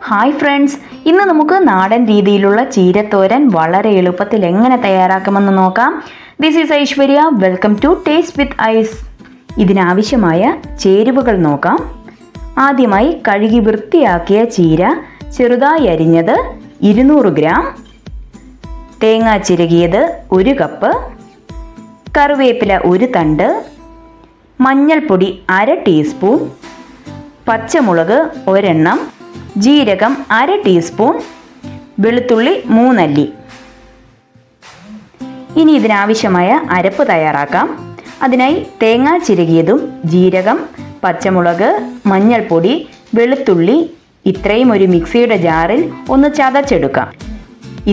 Hi friends, ഇന്ന് നമുക്ക് നാടൻ രീതിയിലുള്ള ചീരത്തോരൻ വളരെ എളുപ്പത്തിൽ എങ്ങനെ തയ്യാറാക്കാമെന്ന് നോക്കാം. This is Aishwarya. Welcome to taste with ice. ഇതിനാവശ്യമായ ചേരുവകൾ നോക്കാം. ആദ്യമായി കഴുകി വൃത്തിയാക്കിയ ചീര ചെറുതായി അരിഞ്ഞത് 200 ഗ്രാം, തേങ്ങ ചിരകിയത് 1 കപ്പ്, കറിവേപ്പില 1 തണ്ട്, മഞ്ഞൾപ്പൊടി 1/2 ടീസ്പൂൺ, പച്ചമുളക് 1 എണ്ണം, ജീരകം 1/2 ടീസ്പൂൺ, വെളുത്തുള്ളി 3 അല്ലി. ഇനി ഇതിനാവശ്യമായ അരപ്പ് തയ്യാറാക്കാം. അതിനായി തേങ്ങ ചിരകിയതും ജീരകം, പച്ചമുളക്, മഞ്ഞൾപ്പൊടി, വെളുത്തുള്ളി ഇത്രയും ഒരു മിക്സിയുടെ ജാറിൽ ഒന്ന് ചതച്ചെടുക്കാം.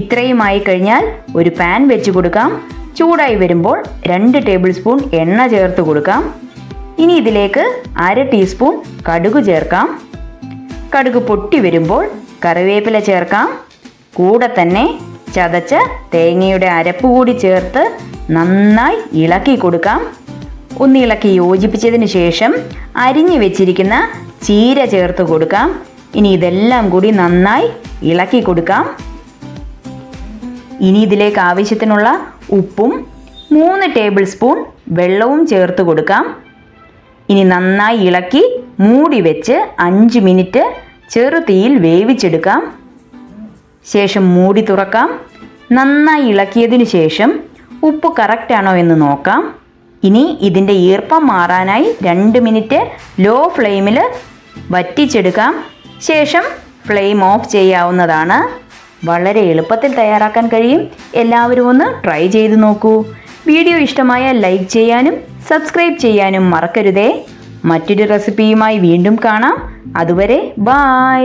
ഇത്രയുമായി കഴിഞ്ഞാൽ ഒരു പാൻ വെച്ച് കൊടുക്കാം. ചൂടായി വരുമ്പോൾ 2 ടേബിൾ സ്പൂൺ എണ്ണ ചേർത്ത് കൊടുക്കാം. ഇനി ഇതിലേക്ക് 1/2 ടീസ്പൂൺ കടുക് ചേർക്കാം. കടുക് പൊട്ടി വരുമ്പോൾ കറിവേപ്പില ചേർക്കാം. കൂടെ തന്നെ ചതച്ച തേങ്ങയുടെ അരപ്പ് കൂടി ചേർത്ത് നന്നായി ഇളക്കി കൊടുക്കാം. ഒന്ന് ഇളക്കി യോജിപ്പിച്ചതിന് ശേഷം അരിഞ്ഞു വെച്ചിരിക്കുന്ന ചീര ചേർത്ത് കൊടുക്കാം. ഇനി ഇതെല്ലാം കൂടി നന്നായി ഇളക്കി കൊടുക്കാം. ഇനി ഇതിലേക്ക് ആവശ്യത്തിനുള്ള ഉപ്പും 3 ടേബിൾ സ്പൂൺ വെള്ളവും ചേർത്ത് കൊടുക്കാം. ഇനി നന്നായി ഇളക്കി മൂടി വെച്ച് 5 മിനിറ്റ് ചെറുതീയിൽ വേവിച്ചെടുക്കാം. ശേഷം മൂടി തുറക്കാം. നന്നായി ഇളക്കിയതിന് ശേഷം ഉപ്പ് കറക്റ്റ് ആണോ എന്ന് നോക്കാം. ഇനി ഇതിൻ്റെ ഈർപ്പം മാറാനായി 2 മിനിറ്റ് ലോ ഫ്ലെയിമിൽ വറ്റിച്ചെടുക്കാം. ശേഷം ഫ്ലെയിം ഓഫ് ചെയ്യാവുന്നതാണ്. വളരെ എളുപ്പത്തിൽ തയ്യാറാക്കാൻ കഴിയും. എല്ലാവരും ഒന്ന് ട്രൈ ചെയ്ത് നോക്കൂ. വീഡിയോ ഇഷ്ടമായാൽ ലൈക്ക് ചെയ്യാനും സബ്സ്ക്രൈബ് ചെയ്യാനും മറക്കരുതേ. മറ്റൊരു റെസിപ്പിയുമായി വീണ്ടും കാണാം. അതുവരെ ബൈ.